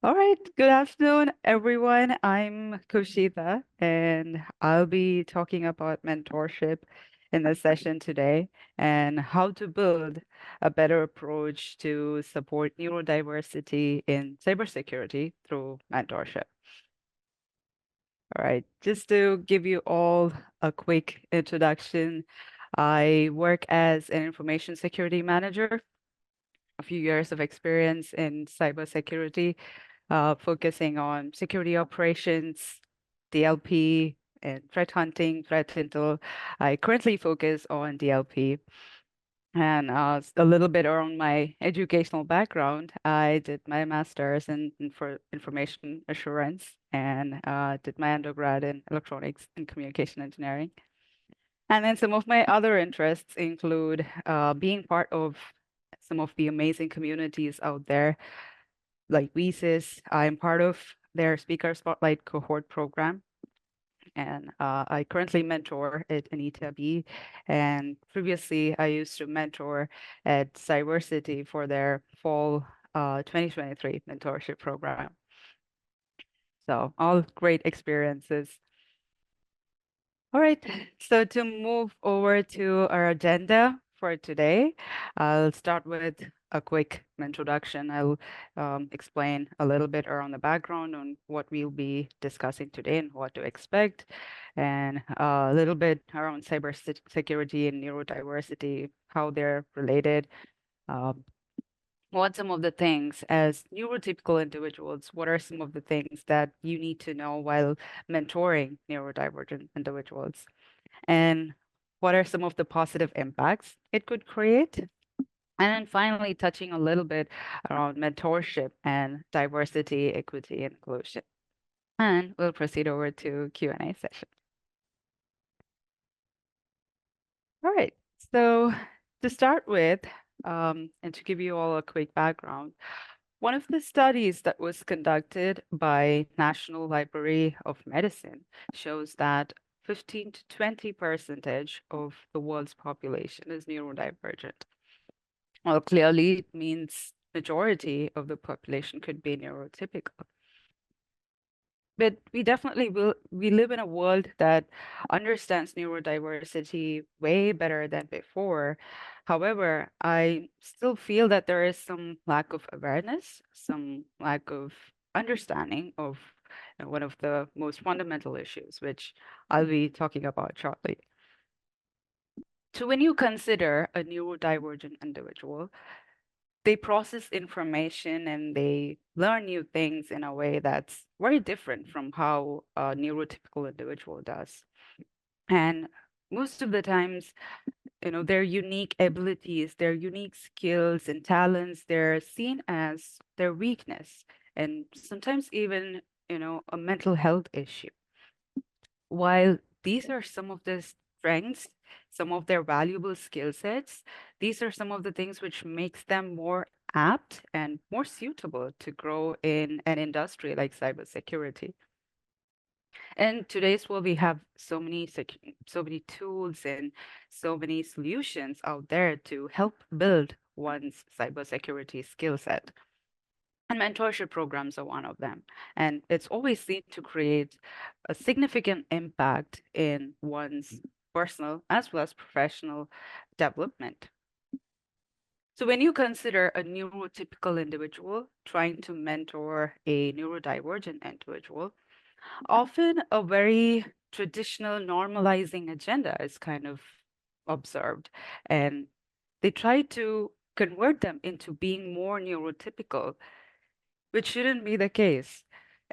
All right, good afternoon, everyone. I'm Kushita, and I'll be talking about mentorship in the session today and how to build a better approach to support neurodiversity in cybersecurity through mentorship. All right, just to give you all a quick introduction, I work as an information security manager, a few years of experience in cybersecurity, focusing on security operations, DLP, and threat hunting, threat intel. I currently focus on DLP. And a little bit around my educational background, I did my master's in for information assurance and did my undergrad in electronics and communication engineering. And then some of my other interests include being part of some of the amazing communities out there, like WeSys. I'm part of their Speaker Spotlight cohort program, and I currently mentor at Anita B. And previously, I used to mentor at Cybersecurity for their fall 2023 mentorship program. So all great experiences. All right, so to move over to our agenda for today, I'll start with a quick introduction. I'll explain a little bit around the background on what we'll be discussing today and what to expect, and a little bit around cybersecurity and neurodiversity, how they're related. Um, what some of the things as neurotypical individuals, what are some of the things that you need to know while mentoring neurodivergent individuals? And what are some of the positive impacts it could create? And then finally, touching a little bit around mentorship and diversity, equity, and inclusion. And we'll proceed over to Q&A session. All right. So to start with, and to give you all a quick background, one of the studies that was conducted by National Library of Medicine shows that 15 to 20% of the world's population is neurodivergent. Well, clearly it means majority of the population could be neurotypical. But we live in a world that understands neurodiversity way better than before. However, I still feel that there is some lack of awareness, some lack of understanding of one of the most fundamental issues, which I'll be talking about shortly. So when you consider a neurodivergent individual, they process information and they learn new things in a way that's very different from how a neurotypical individual does. And most of the times, their unique abilities, their unique skills and talents, they're seen as their weakness and sometimes even, a mental health issue. While these are some of the strengths, some of their valuable skill sets, these are some of the things which makes them more apt and more suitable to grow in an industry like cybersecurity. In today's world, we have so many tools and so many solutions out there to help build one's cybersecurity skill set. And mentorship programs are one of them. And it's always seen to create a significant impact in one's personal as well as professional development. So when you consider a neurotypical individual trying to mentor a neurodivergent individual, often a very traditional normalizing agenda is kind of observed. And they try to convert them into being more neurotypical, which shouldn't be the case.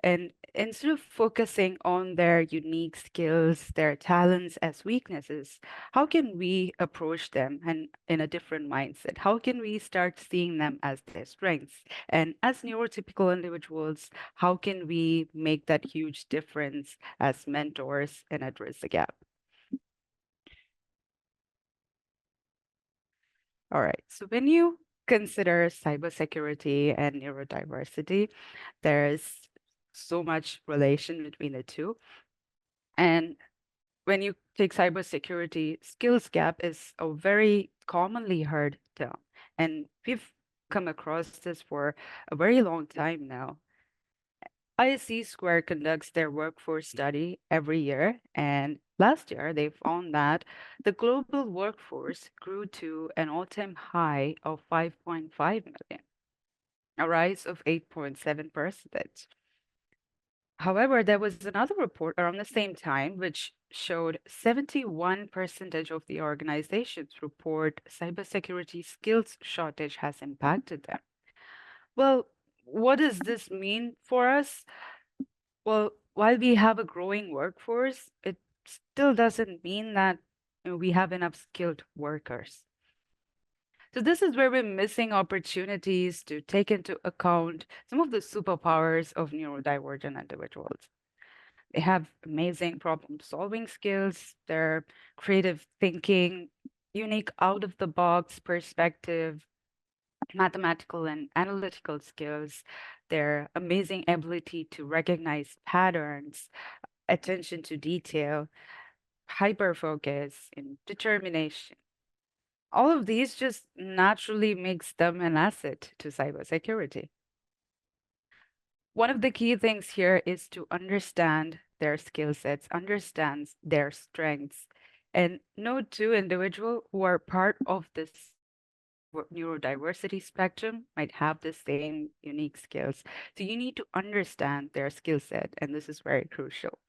And instead of focusing on their unique skills, their talents as weaknesses, how can we approach them and in a different mindset? How can we start seeing them as their strengths? And as neurotypical individuals, how can we make that huge difference as mentors and address the gap? All right. So when you consider cybersecurity and neurodiversity, there's so much relation between the two. And when you take cybersecurity, skills gap is a very commonly heard term. And we've come across this for a very long time now. ISC Square conducts their workforce study every year, and last year they found that the global workforce grew to an all-time high of 5.5 million, a rise of 8.7%. However, there was another report around the same time which showed 71% of the organizations report cybersecurity skills shortage has impacted them. Well, what does this mean for us? Well, while we have a growing workforce, it still doesn't mean that we have enough skilled workers. So this is where we're missing opportunities to take into account some of the superpowers of neurodivergent individuals. They have amazing problem solving skills, their creative thinking, unique out of the box perspective, mathematical and analytical skills, their amazing ability to recognize patterns, attention to detail, hyper focus, and determination. All of these just naturally makes them an asset to cybersecurity. One of the key things here is to understand their skill sets, understand their strengths, and know two individuals who are part of this neurodiversity spectrum might have the same unique skills. So you need to understand their skill set, and this is very crucial.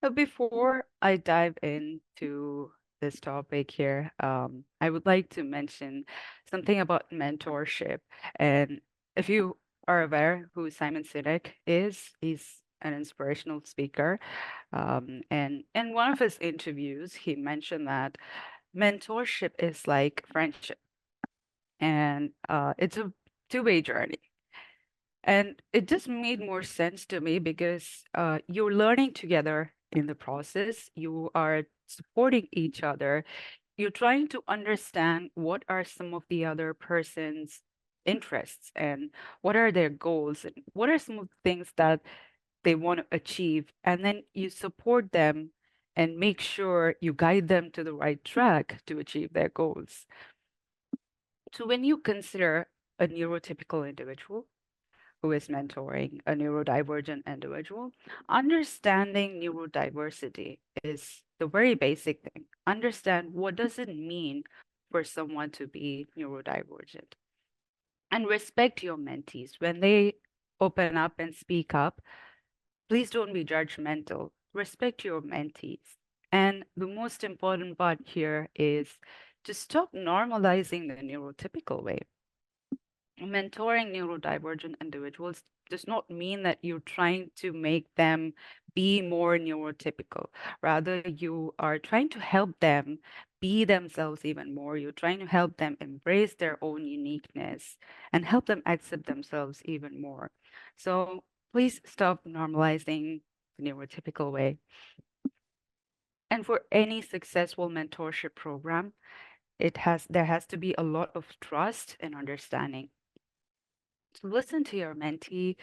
But before I dive into this topic here, I would like to mention something about mentorship. And if you are aware who Simon Sinek is, he's an inspirational speaker. And in one of his interviews, he mentioned that mentorship is like friendship, and it's a two-way journey. And it just made more sense to me because you're learning together in the process. You are supporting each other. You're trying to understand what are some of the other person's interests and what are their goals and what are some of the things that they want to achieve. And then you support them and make sure you guide them to the right track to achieve their goals. So when you consider a neurotypical individual, who is mentoring a neurodivergent individual, understanding neurodiversity is the very basic thing. Understand what does it mean for someone to be neurodivergent. And respect your mentees. When they open up and speak up, please don't be judgmental. Respect your mentees. And the most important part here is to stop normalizing the neurotypical way. Mentoring neurodivergent individuals does not mean that you're trying to make them be more neurotypical. Rather, you are trying to help them be themselves even more. You're trying to help them embrace their own uniqueness and help them accept themselves even more. So please stop normalizing the neurotypical way. And for any successful mentorship program, there has to be a lot of trust and understanding. So listen to your mentee,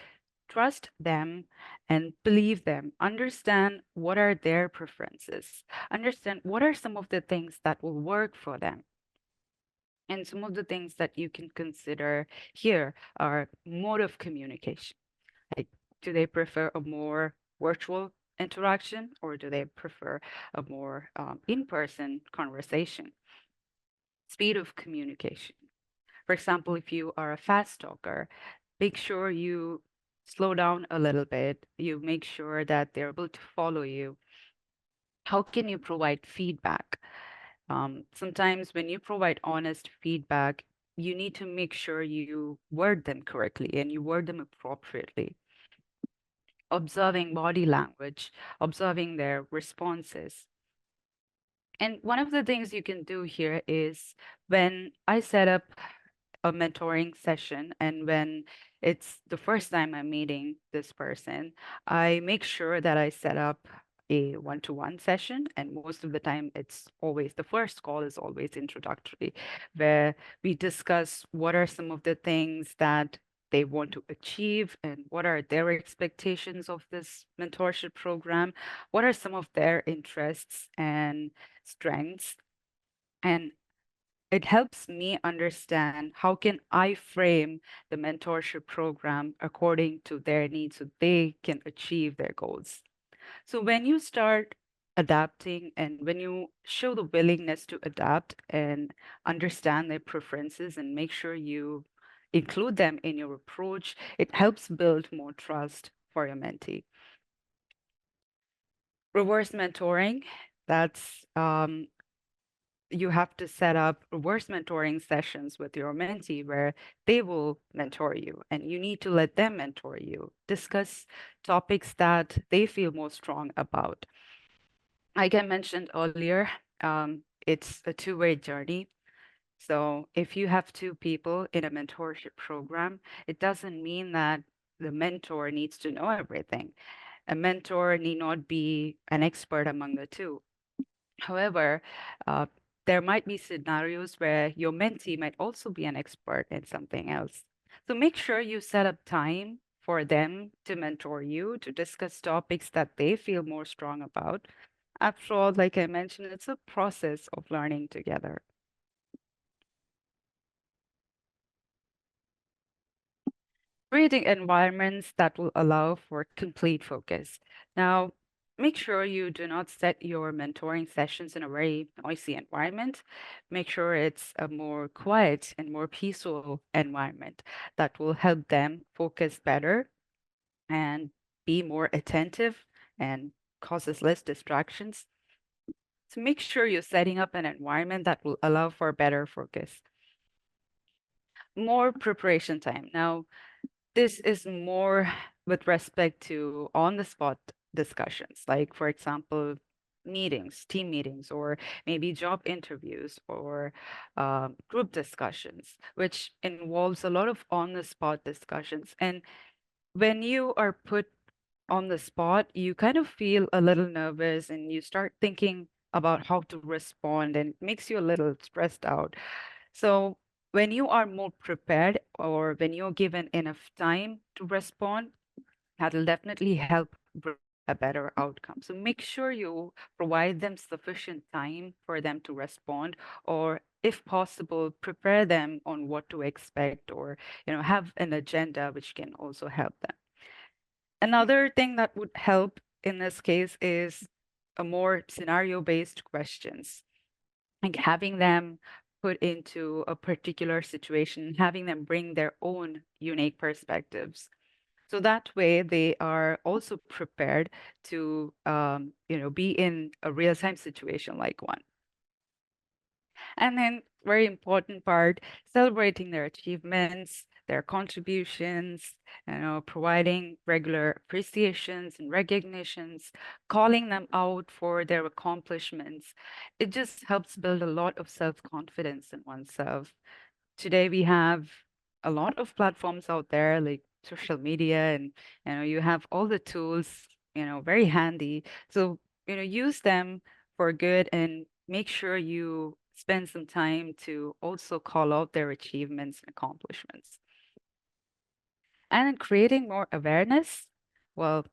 trust them, and believe them. Understand what are their preferences. Understand what are some of the things that will work for them. And some of the things that you can consider here are mode of communication. Like, do they prefer a more virtual interaction or do they prefer a more in-person conversation? Speed of communication. For example, if you are a fast talker, make sure you slow down a little bit. You make sure that they're able to follow you. How can you provide feedback? Sometimes when you provide honest feedback, you need to make sure you word them correctly and you word them appropriately. Observing body language, observing their responses. And one of the things you can do here is when I set up a mentoring session and when it's the first time I'm meeting this person, I make sure that I set up a one-to-one session, and most of the time it's always the first call is always introductory, where we discuss what are some of the things that they want to achieve and what are their expectations of this mentorship program, what are some of their interests and strengths, and it helps me understand how can I frame the mentorship program according to their needs so they can achieve their goals. So when you start adapting and when you show the willingness to adapt and understand their preferences and make sure you include them in your approach, it helps build more trust for your mentee. Reverse mentoring, that's you have to set up reverse mentoring sessions with your mentee where they will mentor you and you need to let them mentor you. Discuss topics that they feel more strong about. Like I mentioned earlier, it's a two-way journey. So if you have two people in a mentorship program, it doesn't mean that the mentor needs to know everything. A mentor need not be an expert among the two. However, uh, there might be scenarios where your mentee might also be an expert in something else. So make sure you set up time for them to mentor you, to discuss topics that they feel more strong about. After all, like I mentioned, it's a process of learning together. Creating environments that will allow for complete focus. Now, make sure you do not set your mentoring sessions in a very noisy environment. Make sure it's a more quiet and more peaceful environment that will help them focus better and be more attentive and causes less distractions. So make sure you're setting up an environment that will allow for better focus. More preparation time. Now, this is more with respect to on the spot discussions, like, for example, meetings, team meetings, or maybe job interviews or group discussions, which involves a lot of on the spot discussions. And when you are put on the spot, you kind of feel a little nervous and you start thinking about how to respond, and it makes you a little stressed out. So when you are more prepared or when you're given enough time to respond, that'll definitely help bring a better outcome. So make sure you provide them sufficient time for them to respond, or if possible, prepare them on what to expect, or have an agenda which can also help them. Another thing that would help in this case is a more scenario-based questions, like having them put into a particular situation, having them bring their own unique perspectives. So that way they are also prepared to, be in a real-time situation like one. And then very important part, celebrating their achievements, their contributions, providing regular appreciations and recognitions, calling them out for their accomplishments. It just helps build a lot of self-confidence in oneself. Today we have a lot of platforms out there like social media, and you have all the tools, very handy. So, use them for good and make sure you spend some time to also call out their achievements and accomplishments. And in creating more awareness, well,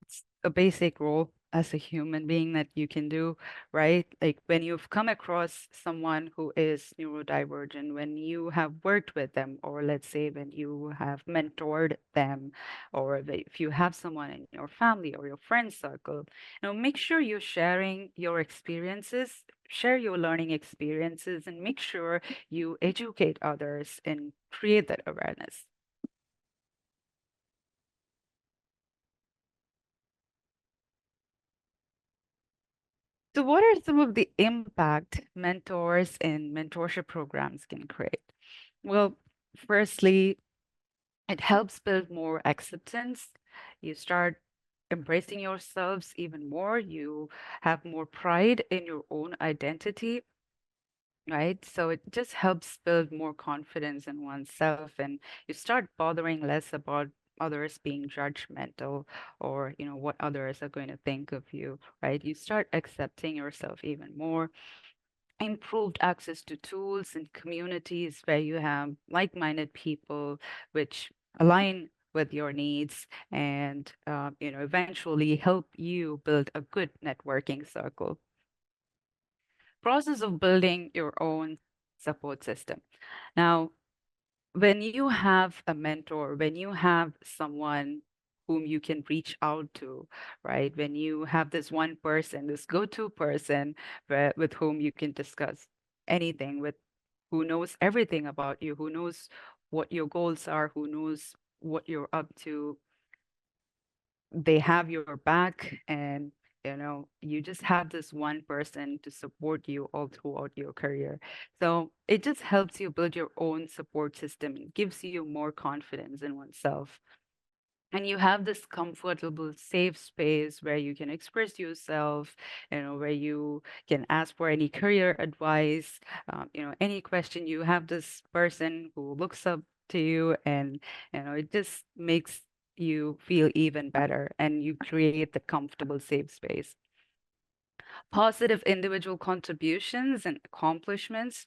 it's a basic role as a human being that you can do, right? Like when you've come across someone who is neurodivergent, when you have worked with them, or let's say when you have mentored them, or if you have someone in your family or your friend circle, make sure you're sharing your experiences, share your learning experiences, and make sure you educate others and create that awareness. So, what are some of the impact mentors and mentorship programs can create? Well, firstly, it helps build more acceptance. You start embracing yourselves even more. You have more pride in your own identity, right? So it just helps build more confidence in oneself, and you start bothering less about others being judgmental, or what others are going to think of you, right? You start accepting yourself even more. Improved access to tools and communities where you have like-minded people which align with your needs, and eventually help you build a good networking circle. process of building your own support system. Now, when you have a mentor, when you have someone whom you can reach out to, right? When you have this one person, this go-to person with whom you can discuss anything, with who knows everything about you, who knows what your goals are, who knows what you're up to, they have your back, and you just have this one person to support you all throughout your career. So it just helps you build your own support system. It gives you more confidence in oneself, and you have this comfortable safe space where you can express yourself, where you can ask for any career advice, any question. You have this person who looks up to you, and it just makes you feel even better, and you create the comfortable safe space. Positive individual contributions and accomplishments.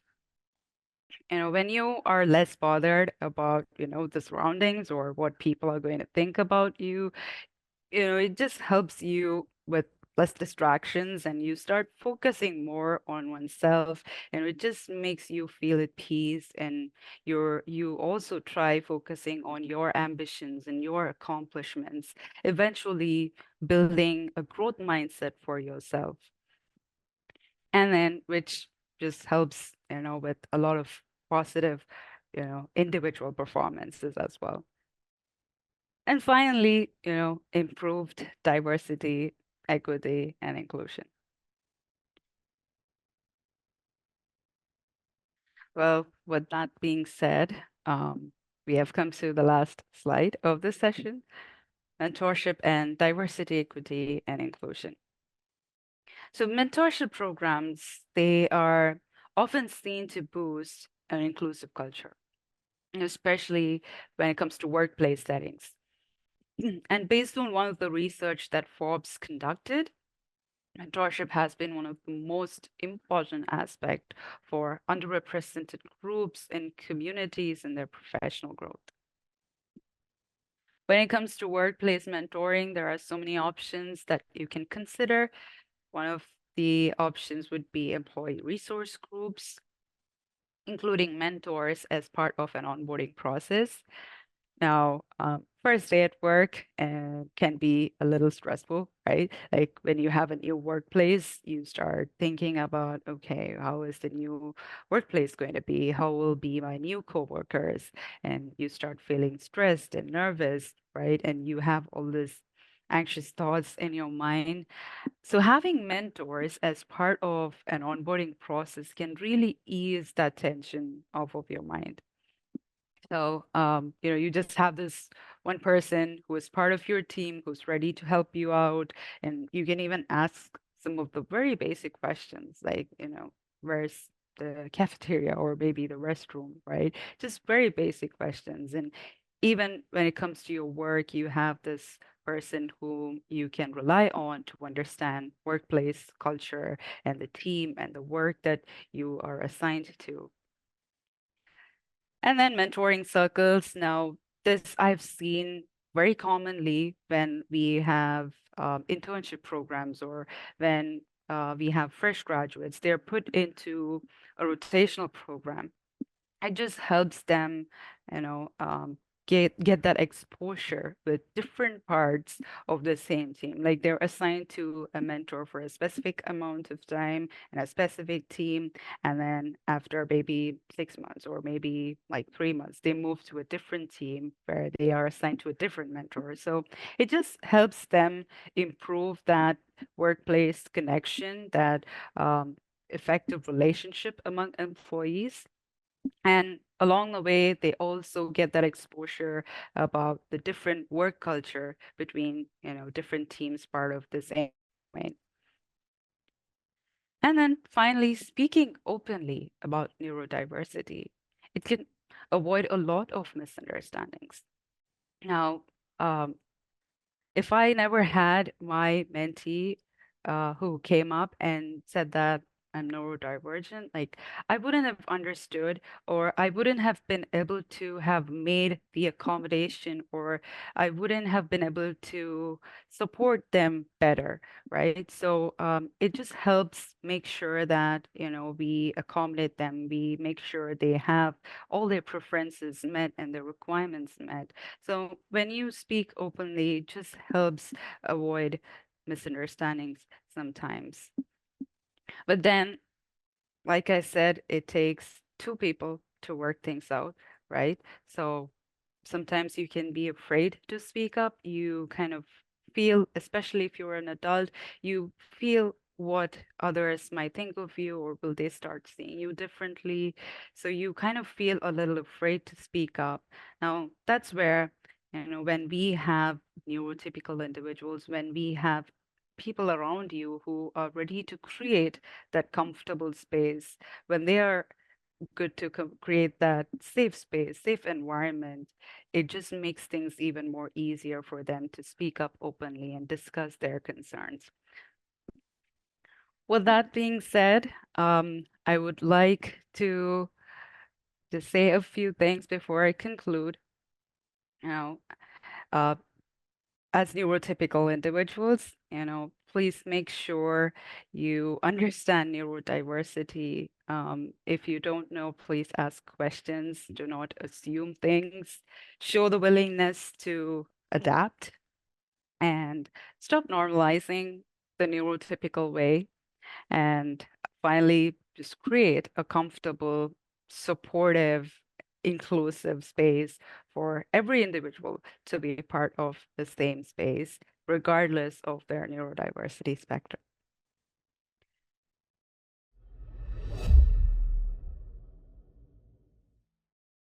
When you are less bothered about the surroundings or what people are going to think about you, it just helps you with less distractions, and you start focusing more on oneself, and it just makes you feel at peace, and you also try focusing on your ambitions and your accomplishments, eventually building a growth mindset for yourself, and then which just helps with a lot of positive individual performances as well. And finally, improved diversity, equity, and inclusion. Well, with that being said, we have come to the last slide of this session: mentorship and diversity, equity, and inclusion. So, mentorship programs, they are often seen to boost an inclusive culture, especially when it comes to workplace settings. And based on one of the research that Forbes conducted, mentorship has been one of the most important aspects for underrepresented groups and communities in their professional growth. When it comes to workplace mentoring, there are so many options that you can consider. One of the options would be employee resource groups, including mentors as part of an onboarding process. Now, first day at work can be a little stressful, right? Like when you have a new workplace, you start thinking about, okay, how is the new workplace going to be? How will be my new coworkers? And you start feeling stressed and nervous, right? And you have all this anxious thoughts in your mind. So having mentors as part of an onboarding process can really ease that tension off of your mind. So, you just have this one person who is part of your team who's ready to help you out. And you can even ask some of the very basic questions like, where's the cafeteria or maybe the restroom, right? Just very basic questions. And even when it comes to your work, you have this person whom you can rely on to understand workplace culture and the team and the work that you are assigned to. And then mentoring circles. Now, this I've seen very commonly when we have internship programs, or when we have fresh graduates. They're put into a rotational program. It just helps them, you know, um, get that exposure with different parts of the same team. Like they're assigned to a mentor for a specific amount of time and a specific team, and then after maybe 6 months or maybe like 3 months, they move to a different team where they are assigned to a different mentor. So it just helps them improve that workplace connection, that effective relationship among employees, and along the way, they also get that exposure about the different work culture between, different teams part of the same domain. And then finally, speaking openly about neurodiversity, it can avoid a lot of misunderstandings. Now, um, if I never had my mentee who came up and said that I'm neurodivergent, like I wouldn't have understood, or I wouldn't have been able to have made the accommodation, or I wouldn't have been able to support them better, right? So it just helps make sure that, we accommodate them, we make sure they have all their preferences met and their requirements met. So when you speak openly, it just helps avoid misunderstandings sometimes. But then, like I said, it takes two people to work things out, right? So sometimes you can be afraid to speak up. You kind of feel, especially if you're an adult, you feel what others might think of you, or will they start seeing you differently? So you kind of feel a little afraid to speak up. Now, that's where, when we have neurotypical individuals, when we have people around you who are ready to create that comfortable space, when they are good to create that safe space, safe environment, it just makes things even more easier for them to speak up openly and discuss their concerns. With that being said, I would like to just say a few things before I conclude. You know, uh, as neurotypical individuals, please make sure you understand neurodiversity. If you don't know, please ask questions. Do not assume things. Show the willingness to adapt and stop normalizing the neurotypical way. And finally, just create a comfortable, supportive, inclusive space for every individual to be part of the same space, regardless of their neurodiversity spectrum.